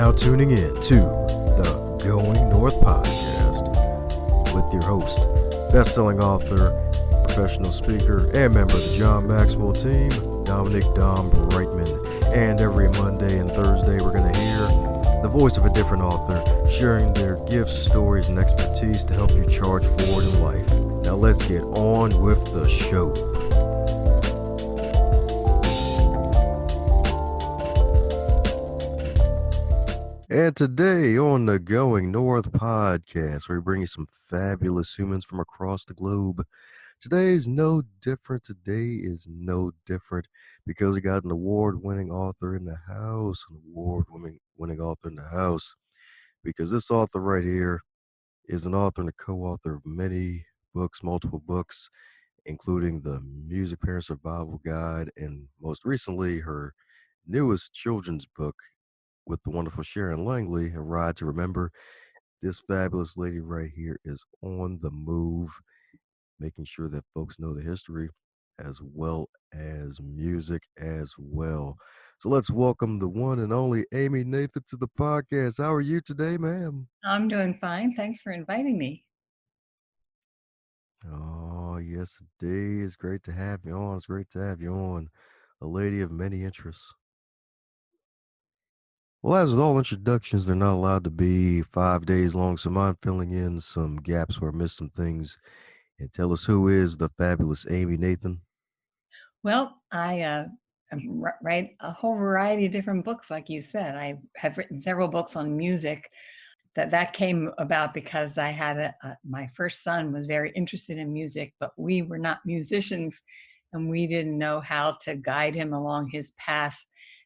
now tuning in to the Going North podcast with your host, best-selling author, professional speaker, and member of the John Maxwell team, Dominic Dom Brightman. And every Monday and Thursday, we're going to hear the voice of a different author sharing their gifts, stories, and expertise to help you charge forward in life. Now let's get on with the show. And today on the Going North podcast, we bring you some fabulous humans from across the globe. Today is no different because we got an award-winning author in the house, because this author right here is an author and a co-author of many books, multiple books, including the Music Parent Survival Guide, and most recently her newest children's book with the wonderful Sharon Langley, A Ride to Remember. This fabulous lady right here is on the move, making sure that folks know the history as well as music as well. So let's welcome the one and only Amy Nathan to the podcast. How are you today, ma'am? I'm doing fine. Thanks for inviting me. Oh, yes, indeed. It's great to have you on. It's great to have you on. A lady of many interests. Well, as with all introductions, they're not allowed to be 5 days long, so mind filling in some gaps where I missed some things. And tell us, who is the fabulous Amy Nathan? Well, I write a whole variety of different books, like you said. I have written several books on music. That came about because I had my first son was very interested in music, but we were not musicians, and we didn't know how to guide him along his path.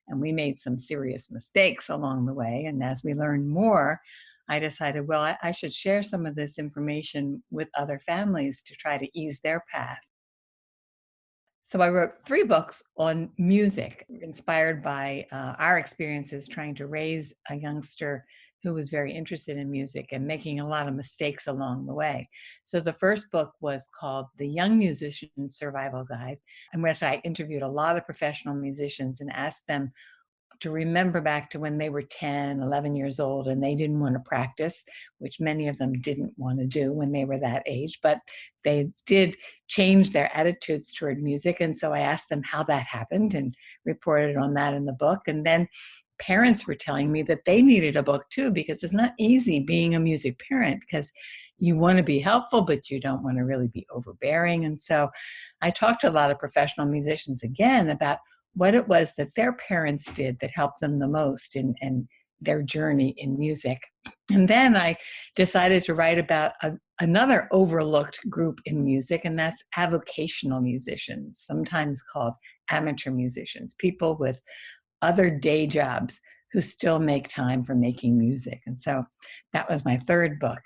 And we made some serious mistakes along the way. And as we learned more, I decided, well, I should share some of this information with other families to try to ease their path. So I wrote 3 books on music, inspired by our experiences trying to raise a youngster who was very interested in music and making a lot of mistakes along the way. So the first book was called The Young Musician Survival Guide, in which I interviewed a lot of professional musicians and asked them to remember back to when they were 10, 11 years old and they didn't want to practice, which many of them didn't want to do when they were that age, but they did change their attitudes toward music. And so I asked them how that happened and reported on that in the book. And then parents were telling me that they needed a book too, because it's not easy being a music parent, because you want to be helpful, but you don't want to really be overbearing. And so I talked to a lot of professional musicians again about what it was that their parents did that helped them the most in their journey in music. And then I decided to write about another overlooked group in music, and that's avocational musicians, sometimes called amateur musicians, people with other day jobs who still make time for making music. And so that was my third book.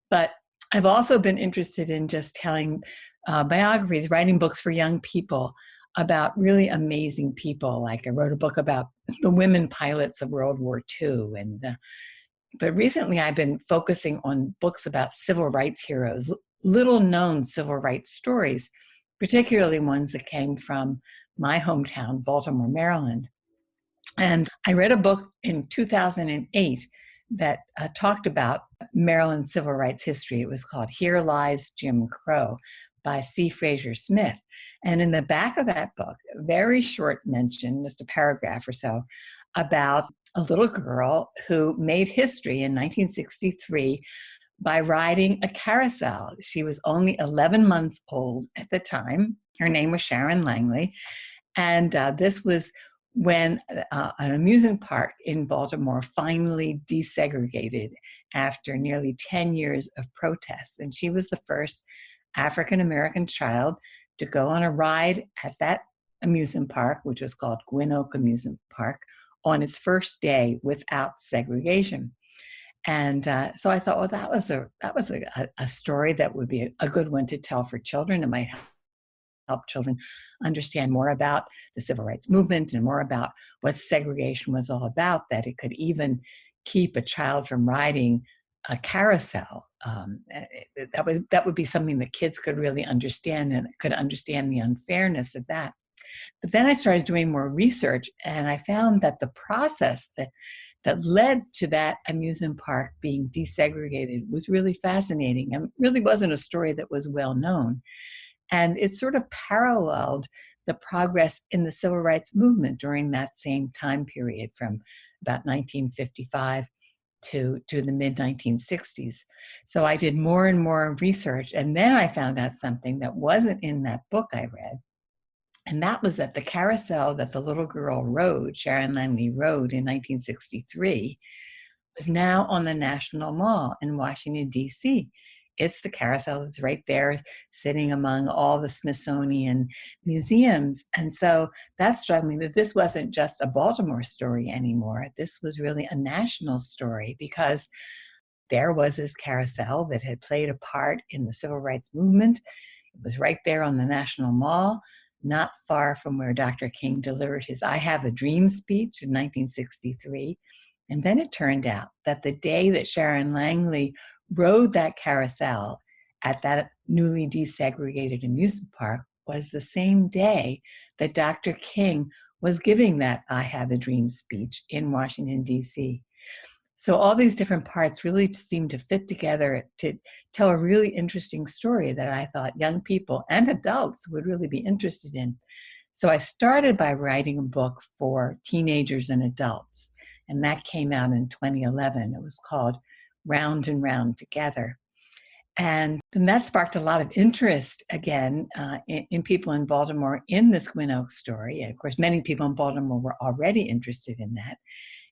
But I've also been interested in just telling biographies, writing books for young people about really amazing people. Like I wrote a book about the women pilots of World War II. But recently I've been focusing on books about civil rights heroes, little known civil rights stories, particularly ones that came from my hometown, Baltimore, Maryland. And I read a book in 2008 that talked about Maryland civil rights history. It was called Here Lies Jim Crow by C. Fraser Smith. And in the back of that book, a very short mention, just a paragraph or so, about a little girl who made history in 1963 by riding a carousel. She was only 11 months old at the time. Her name was Sharon Langley. And this was when an amusement park in Baltimore finally desegregated after nearly 10 years of protests. And she was the first African-American child to go on a ride at that amusement park, which was called Gwynn Oak Amusement Park, on its first day without segregation. And so I thought, well, that was a story that would be a good one to tell for children. It might help children understand more about the civil rights movement and more about what segregation was all about, that it could even keep a child from riding a carousel. That would be something that kids could really understand, and could understand the unfairness of that. But then I started doing more research, and I found that the process that led to that amusement park being desegregated was really fascinating and really wasn't a story that was well known. And it sort of paralleled the progress in the civil rights movement during that same time period from about 1955 to the mid 1960s. So I did more and more research. And then I found out something that wasn't in that book I read. And that was that the carousel that the little girl rode, Sharon Langley rode in 1963, was now on the National Mall in Washington, D.C. It's the carousel that's right there sitting among all the Smithsonian museums. And so that struck me that this wasn't just a Baltimore story anymore. This was really a national story because there was this carousel that had played a part in the civil rights movement. It was right there on the National Mall, not far from where Dr. King delivered his I Have a Dream speech in 1963. And then it turned out that the day that Sharon Langley rode that carousel at that newly desegregated amusement park was the same day that Dr. King was giving that I Have a Dream speech in Washington, D.C. So all these different parts really seem to fit together to tell a really interesting story that I thought young people and adults would really be interested in. So I started by writing a book for teenagers and adults, and that came out in 2011. It was called Round and Round Together. And then that sparked a lot of interest again in people in Baltimore in this Gwynn Oaks story. And of course, many people in Baltimore were already interested in that.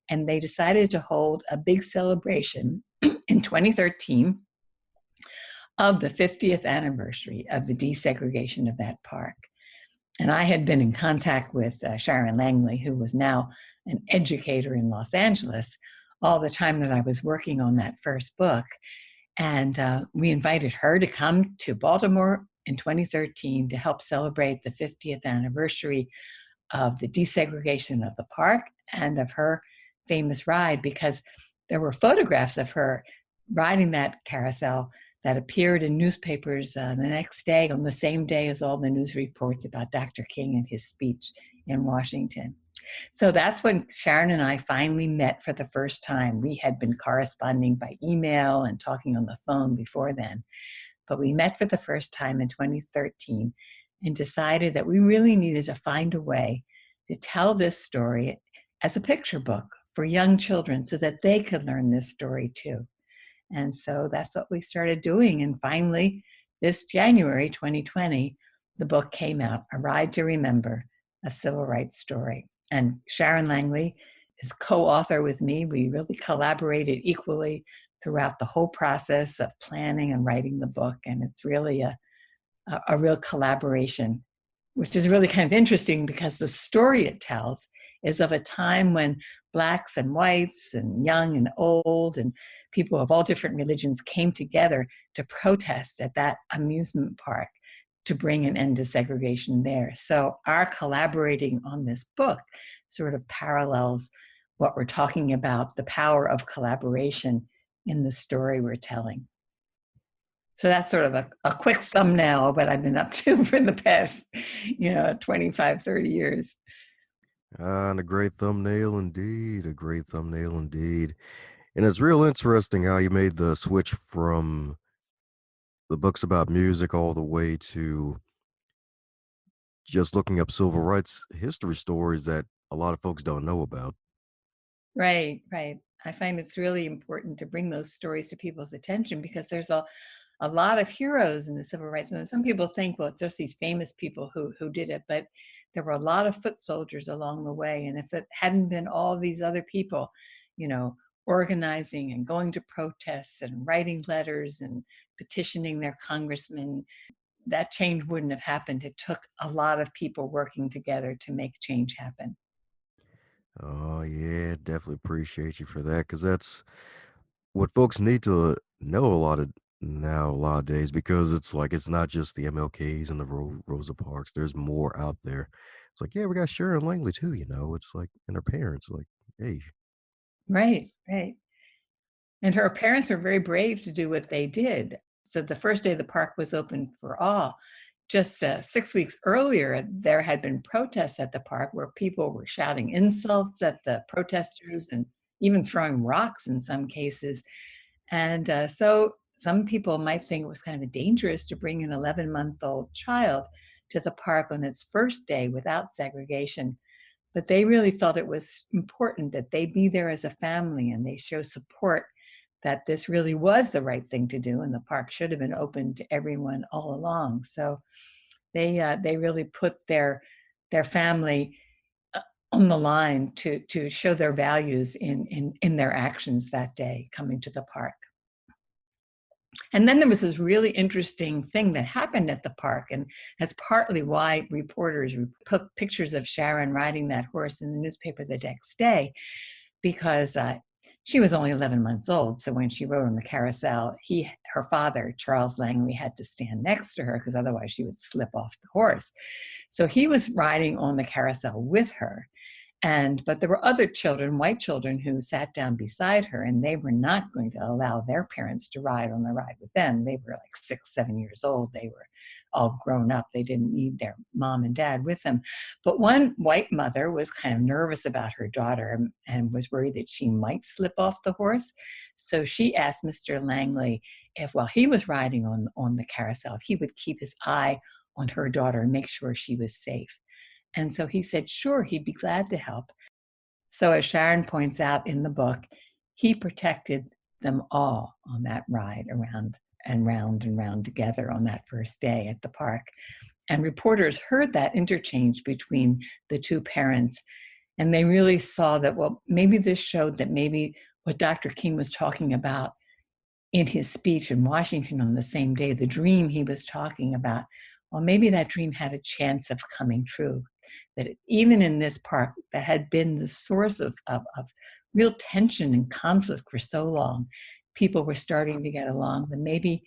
And they decided to hold a big celebration in 2013 of the 50th anniversary of the desegregation of that park. And I had been in contact with Sharon Langley, who was now an educator in Los Angeles, all the time that I was working on that first book. And we invited her to come to Baltimore in 2013 to help celebrate the 50th anniversary of the desegregation of the park and of her famous ride, because there were photographs of her riding that carousel that appeared in newspapers the next day, on the same day as all the news reports about Dr. King and his speech in Washington. So that's when Sharon and I finally met for the first time. We had been corresponding by email and talking on the phone before then, but we met for the first time in 2013 and decided that we really needed to find a way to tell this story as a picture book for young children so that they could learn this story too. And so that's what we started doing. And finally, this January 2020, the book came out, A Ride to Remember, a Civil Rights Story. And Sharon Langley is co-author with me. We really collaborated equally throughout the whole process of planning and writing the book. And it's really a real collaboration, which is really kind of interesting because the story it tells is of a time when Blacks and whites and young and old and people of all different religions came together to protest at that amusement park to bring an end to segregation there. So our collaborating on this book sort of parallels what we're talking about, the power of collaboration in the story we're telling. So that's sort of a quick thumbnail of what I've been up to for the past, 25, 30 years. And a great thumbnail indeed, a great thumbnail indeed. And it's real interesting how you made the switch from the books about music all the way to just looking up civil rights history stories that a lot of folks don't know about. Right, right. I find it's really important to bring those stories to people's attention because there's a lot of heroes in the civil rights movement. Some people think, well, it's just these famous people who did it, but there were a lot of foot soldiers along the way. And if it hadn't been all these other people, you know, organizing and going to protests and writing letters and petitioning their congressmen, that change wouldn't have happened. It took a lot of people working together to make change happen. Oh, yeah, definitely appreciate you for that because that's what folks need to know a lot of now, a lot of days, because it's like it's not just the MLKs and the Rosa Parks. There's more out there. It's like, yeah, we got Sharon Langley too, you know. It's like, and her parents, like, hey, Right, right. And her parents were very brave to do what they did. So the first day the park was open for all, just 6 weeks earlier, there had been protests at the park where people were shouting insults at the protesters and even throwing rocks in some cases. And so some people might think it was kind of dangerous to bring an 11-month-old child to the park on its first day without segregation. But they really felt it was important that they be there as a family and they show support that this really was the right thing to do and the park should have been open to everyone all along. So they really put their family uh, on the line to show their values in their actions that day coming to the park. And then there was this really interesting thing that happened at the park, and that's partly why reporters put pictures of Sharon riding that horse in the newspaper the next day, because she was only 11 months old. So when she rode on the carousel, her father, Charles Langley, had to stand next to her because otherwise she would slip off the horse. So he was riding on the carousel with her. But there were other children, white children, who sat down beside her, and they were not going to allow their parents to ride on the ride with them. They were like 6, 7 years old. They were all grown up. They didn't need their mom and dad with them. But one white mother was kind of nervous about her daughter and was worried that she might slip off the horse. So she asked Mr. Langley if, while he was riding on the carousel, he would keep his eye on her daughter and make sure she was safe. And so he said, sure, he'd be glad to help. So as Sharon points out in the book, he protected them all on that ride around and round together on that first day at the park. And reporters heard that interchange between the two parents, and they really saw that, well, maybe this showed that maybe what Dr. King was talking about in his speech in Washington on the same day, the dream he was talking about, well, maybe that dream had a chance of coming true. That even in this park that had been the source of real tension and conflict for so long, people were starting to get along, that maybe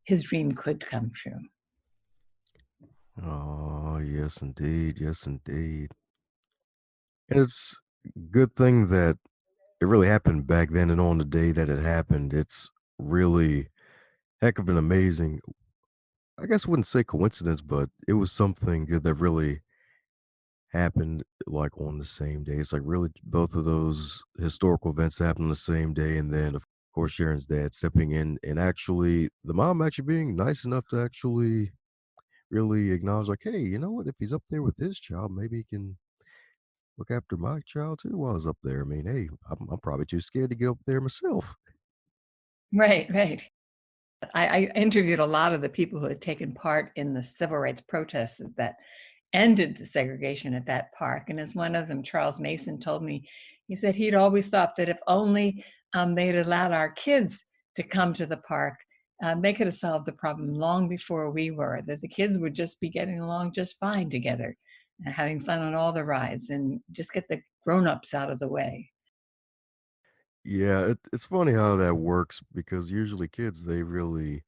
his dream could come true. Oh, yes, indeed. Yes, indeed. And it's a good thing that it really happened back then and on the day that it happened. It's really heck of an amazing, I guess I wouldn't say coincidence, but it was something good that really happened like on the same day. It's like really both of those historical events happened on the same day. And then, of course, Sharon's dad stepping in and actually the mom actually being nice enough to actually really acknowledge, like, hey, you know what? If he's up there with his child, maybe he can look after my child too while he's up there. I mean, hey, I'm probably too scared to get up there myself. Right, right. I interviewed a lot of the people who had taken part in the civil rights protests that ended the segregation at that park. And as one of them, Charles Mason, told me, he said he'd always thought that if only they'd allowed our kids to come to the park, they could have solved the problem long before we were, that the kids would just be getting along just fine together, and having fun on all the rides and just get the grown-ups out of the way. Yeah, it's funny how that works because usually kids, they really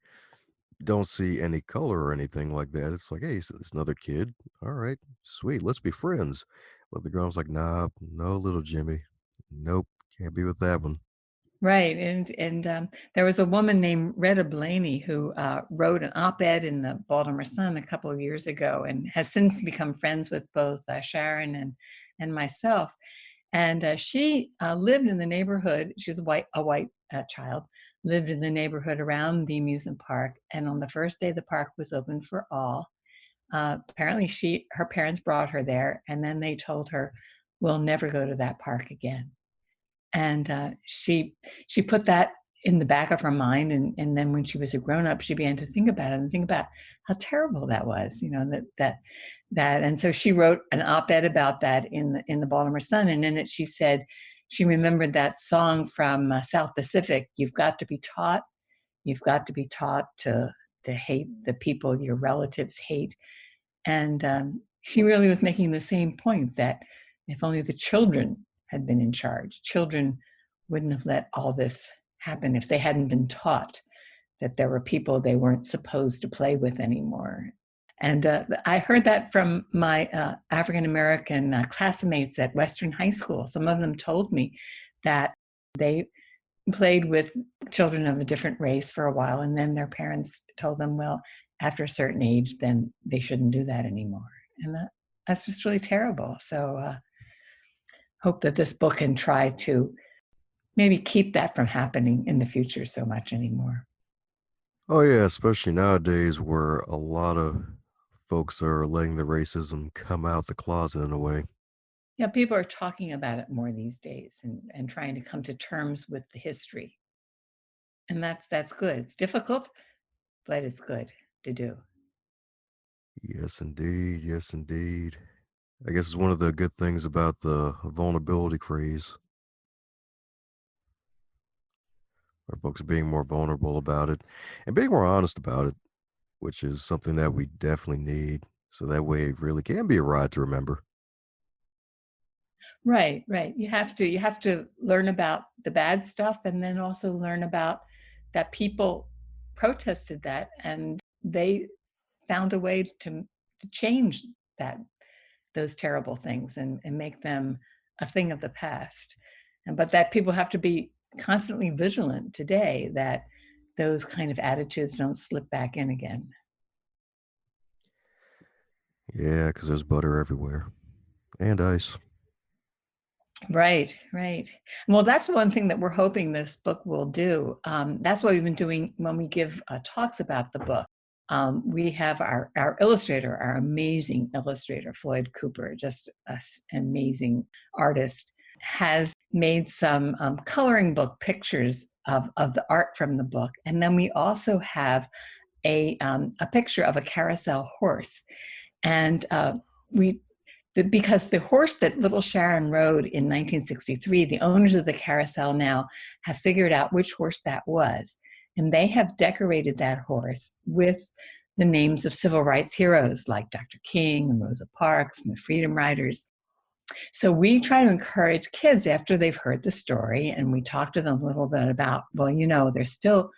don't see any color or anything like that. It's like, hey, so it's another kid. All right, sweet, let's be friends. But the girl's like, nah, no, little Jimmy. Nope, can't be with that one. Right, and there was a woman named Rena Blamey who wrote an op-ed in the Baltimore Sun a couple of years ago, and has since become friends with both Sharon and myself. And she lived in the neighborhood. She was a white child, lived in the neighborhood around the amusement park. And on the first day, the park was open for all. Apparently, her parents brought her there, and then they told her, "We'll never go to that park again." And she put that in the back of her mind, and then when she was a grown up, she began to think about it and think about how terrible that was, that. And so she wrote an op-ed about that in the Baltimore Sun, and in it she said she remembered that song from South Pacific, you've got to be taught to hate the people your relatives hate. And she really was making the same point, that if only the children had been in charge, children wouldn't have let all this happen if they hadn't been taught that there were people they weren't supposed to play with anymore. And I heard that from my African American classmates at Western High School. Some of them told me that they played with children of a different race for a while, and then their parents told them, well, after a certain age, then they shouldn't do that anymore. And that's just really terrible. So hope that this book can try to maybe keep that from happening in the future so much anymore. Oh yeah, especially nowadays where a lot of folks are letting the racism come out the closet in a way. Yeah, people are talking about it more these days and trying to come to terms with the history. And that's good. It's difficult, but it's good to do. Yes, indeed. Yes, indeed. I guess it's one of the good things about the vulnerability craze, where folks are being more vulnerable about it and being more honest about it, which is something that we definitely need. So that way it really can be a ride to remember. Right, right. You have to learn about the bad stuff and then also learn about that people protested that and they found a way to change that those terrible things and make them a thing of the past. And but that people have to be constantly vigilant today that those kind of attitudes don't slip back in again. Yeah, because there's butter everywhere and ice. Right, right. Well, that's one thing that we're hoping this book will do. That's what we've been doing when we give talks about the book. We have our illustrator, our amazing illustrator, Floyd Cooper, just an amazing artist, has made some coloring book pictures of the art from the book. And then we also have a picture of a carousel horse. And we because the horse that little Sharon rode in 1963, the owners of the carousel now have figured out which horse that was. And they have decorated that horse with the names of civil rights heroes like Dr. King and Rosa Parks and the Freedom Riders. So we try to encourage kids after they've heard the story, and we talk to them a little bit about, well, there's still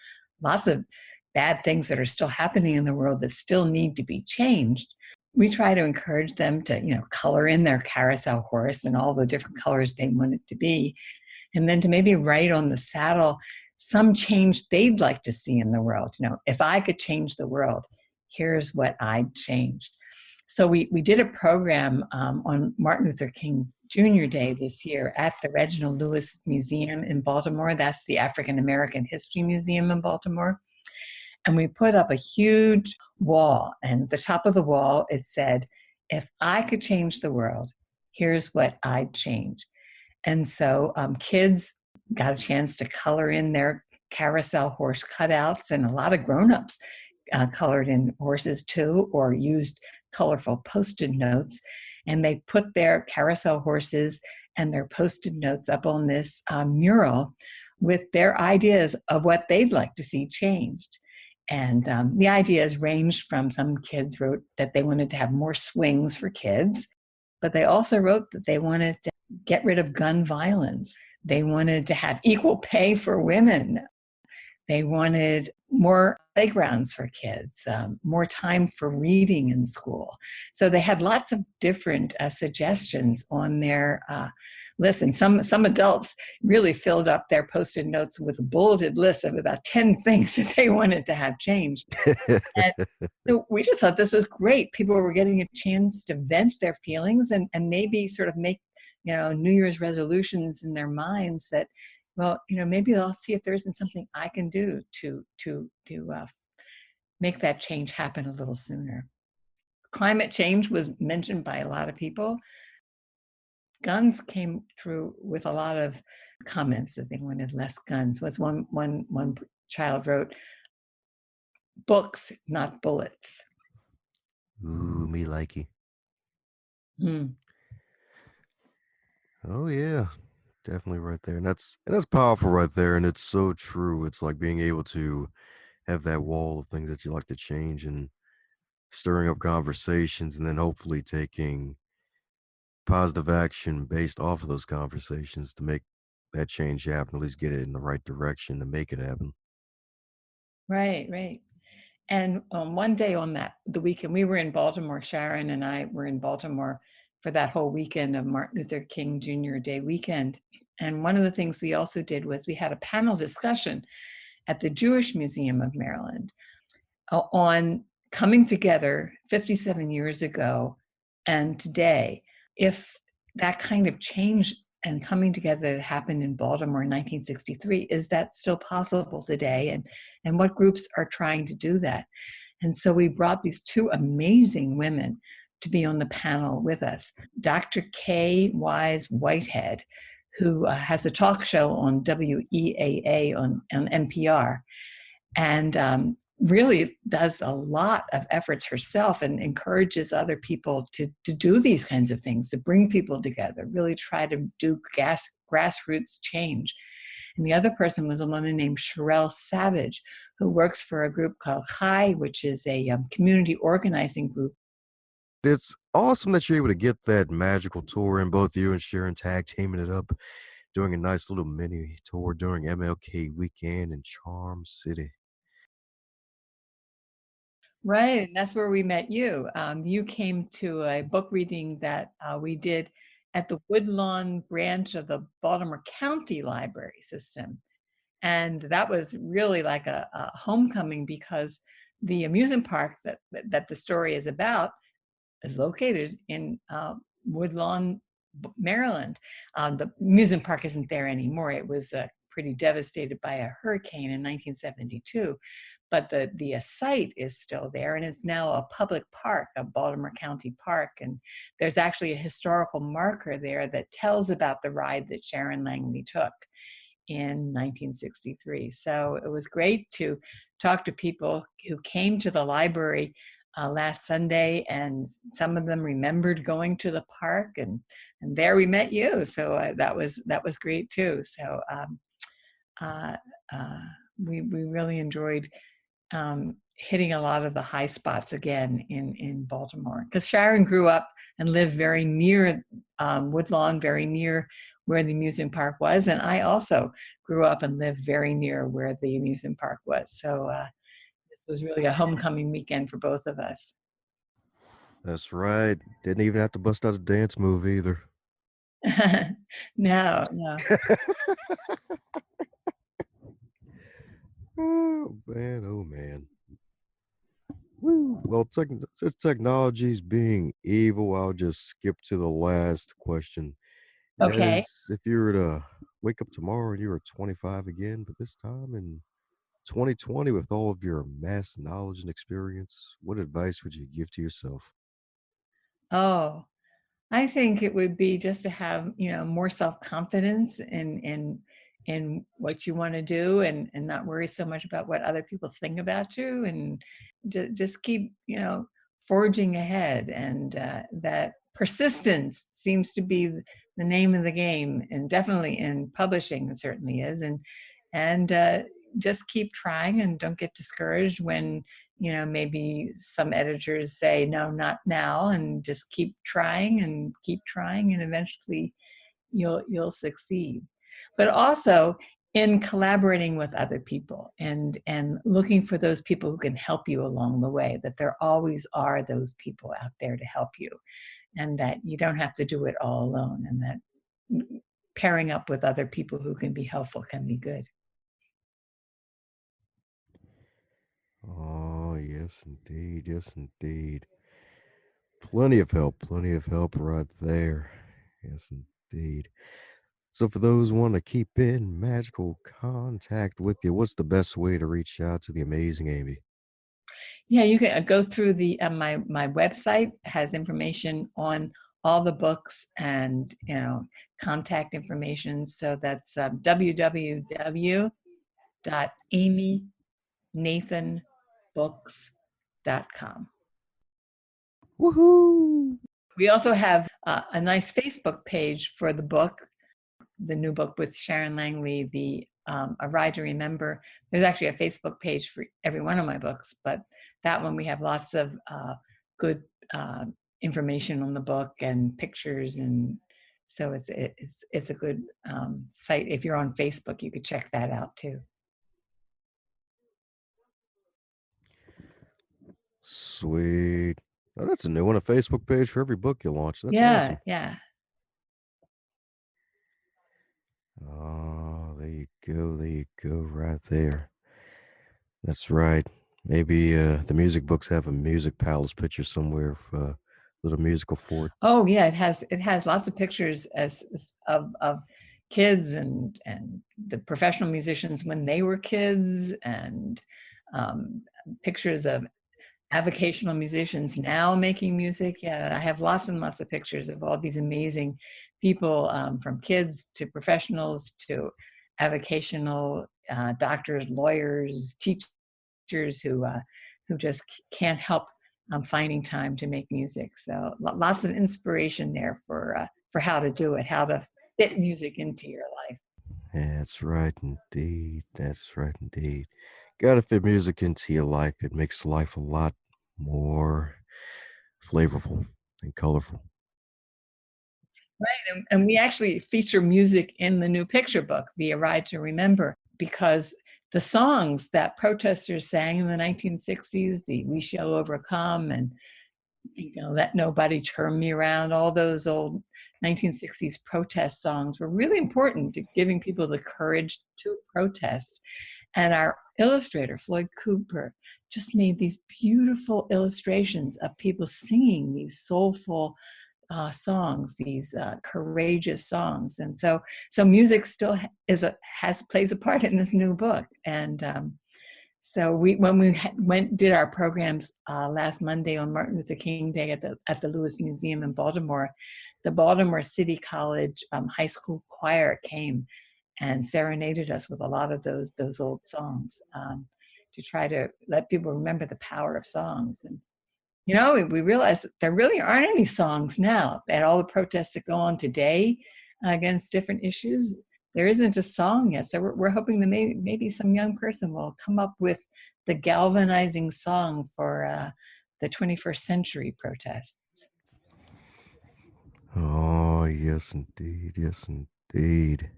lots of bad things that are still happening in the world that still need to be changed. We try to encourage them to, color in their carousel horse and all the different colors they want it to be, and then to maybe write on the saddle some change they'd like to see in the world. If I could change the world, here's what I'd change. So we did a program on Martin Luther King Jr. Day this year at the Reginald Lewis Museum in Baltimore. That's the African American History Museum in Baltimore. And we put up a huge wall, and at the top of the wall, it said, if I could change the world, here's what I'd change. And so kids got a chance to color in their carousel horse cutouts, and a lot of grown-ups colored in horses too, or used colorful post-it notes. And they put their carousel horses and their post-it notes up on this mural with their ideas of what they'd like to see changed. And the ideas ranged from, some kids wrote that they wanted to have more swings for kids, but they also wrote that they wanted to get rid of gun violence. They wanted to have equal pay for women. They wanted more playgrounds for kids, more time for reading in school. So they had lots of different suggestions on their list. And some adults really filled up their post-it notes with a bulleted list of about 10 things that they wanted to have changed. And so we just thought this was great. People were getting a chance to vent their feelings and maybe sort of make, New Year's resolutions in their minds that, well, maybe I'll see if there isn't something I can do to make that change happen a little sooner. Climate change was mentioned by a lot of people. Guns came through with a lot of comments that they wanted less guns. Was one child wrote, books, not bullets. Ooh, me likey. Mm. Oh yeah, definitely right there. And that's powerful right there. And it's so true. It's like being able to have that wall of things that you like to change and stirring up conversations and then hopefully taking positive action based off of those conversations to make that change happen, at least get it in the right direction to make it happen. Right, right. And one day on the weekend, we were in Baltimore. Sharon and I were in Baltimore for that whole weekend of Martin Luther King Jr. Day weekend. And one of the things we also did was we had a panel discussion at the Jewish Museum of Maryland on coming together 57 years ago and today, if that kind of change and coming together that happened in Baltimore in 1963, is that still possible today? And what groups are trying to do that? And so we brought these two amazing women to be on the panel with us. Dr. Kay Wise Whitehead, who has a talk show on WEAA on NPR, and really does a lot of efforts herself and encourages other people to do these kinds of things, to bring people together, really try to do grassroots change. And the other person was a woman named Sherelle Savage, who works for a group called Chai, which is a community organizing group. It's awesome that you're able to get that magical tour in, both you and Sharon tag teaming it up, doing a nice little mini tour during MLK weekend in Charm City. Right, and that's where we met you. You came to a book reading that we did at the Woodlawn branch of the Baltimore County Library System. And that was really like a homecoming because the amusement park that the story is about is located in Woodlawn, Maryland. The amusement park isn't there anymore. It was pretty devastated by a hurricane in 1972, but the site is still there, and it's now a public park, a Baltimore County park. And there's actually a historical marker there that tells about the ride that Sharon Langley took in 1963. So it was great to talk to people who came to the library last Sunday, and some of them remembered going to the park, and there we met you. So that was great too. So uh, uh, we really enjoyed hitting a lot of the high spots again in Baltimore, because Sharon grew up and lived very near Woodlawn, very near where the amusement park was, and I also grew up and lived very near where the amusement park was. So this was really a homecoming weekend for both of us. That's right. Didn't even have to bust out a dance move either. No, no. Oh man, oh man. Woo. Well, since technology's being evil, I'll just skip to the last question. And that Okay. is, if you were to wake up tomorrow and you were 25 again, but this time in 2020 with all of your mass knowledge and experience, what advice would you give to yourself? Oh, I think it would be just to have, more self-confidence in what you want to do, and not worry so much about what other people think about you, and just keep, forging ahead. And that persistence seems to be the name of the game, and definitely in publishing it certainly is. And just keep trying, and don't get discouraged when maybe some editors say no, not now, and just keep trying and keep trying, and eventually you'll succeed. But also in collaborating with other people, and looking for those people who can help you along the way, that there always are those people out there to help you, and that you don't have to do it all alone, and that pairing up with other people who can be helpful can be good. Oh, yes, indeed. Yes, indeed. Plenty of help right there. Yes, indeed. So, for those who want to keep in magical contact with you, what's the best way to reach out to the amazing Amy? Yeah, you can go through my website has information on all the books, and contact information. So that's www.amynathanbooks.com. Woohoo! We also have a nice Facebook page for the new book with Sharon Langley, the A Ride to Remember. There's actually a Facebook page for every one of my books, but that one we have lots of good uh, information on the book and pictures, and so it's a good site. If you're on Facebook, you could check that out too. Sweet. Oh, that's a new one, a Facebook page for every book you launch. That's Yeah, awesome. yeah. Oh, there you go. There you go, right there. That's right. Maybe the music books have a music palace picture somewhere of little musical fort. Oh yeah, it has lots of pictures of kids and the professional musicians when they were kids, and um, pictures of avocational musicians now making music. Yeah, I have lots and lots of pictures of all these amazing people, from kids to professionals to avocational doctors, lawyers, teachers who just can't help finding time to make music. So lots of inspiration there for how to do it, how to fit music into your life. That's right, indeed. That's right, indeed. Gotta fit music into your life. It makes life a lot more flavorful and colorful. Right, and we actually feature music in the new picture book, The A Ride to Remember, because the songs that protesters sang in the 1960s, the "We Shall Overcome" and, "Let Nobody Turn Me Around," all those old 1960s protest songs were really important to giving people the courage to protest. And our illustrator, Floyd Cooper, just made these beautiful illustrations of people singing these soulful songs, these courageous songs, and so music still has plays a part in this new book. And so when we went did our programs last Monday on Martin Luther King Day at the Lewis Museum in Baltimore, the Baltimore City College high school choir came and serenaded us with a lot of those old songs, to try to let people remember the power of songs. And we realized that there really aren't any songs now. At all the protests that go on today against different issues, there isn't a song yet. So we're hoping that maybe some young person will come up with the galvanizing song for the 21st century protests. Oh, yes, indeed. Yes, indeed.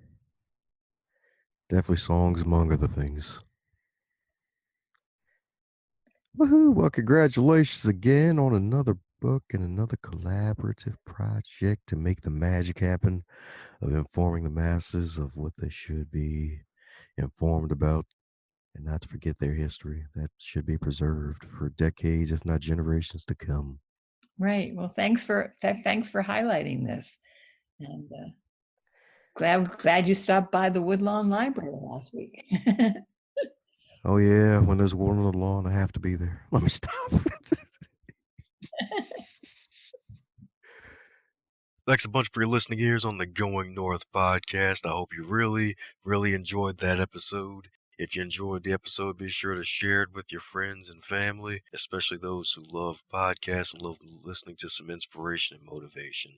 Definitely songs among other things. Woohoo! Well, congratulations again on another book and another collaborative project to make the magic happen of informing the masses of what they should be informed about and not to forget their history that should be preserved for decades, if not generations to come. Right. Well, thanks for highlighting this, and glad you stopped by the Woodlawn Library last week. Oh, yeah, when there's one on the lawn, I have to be there. Let me stop. Thanks a bunch for your listening ears on the Going North podcast. I hope you really, really enjoyed that episode. If you enjoyed the episode, be sure to share it with your friends and family, especially those who love podcasts and love listening to some inspiration and motivation.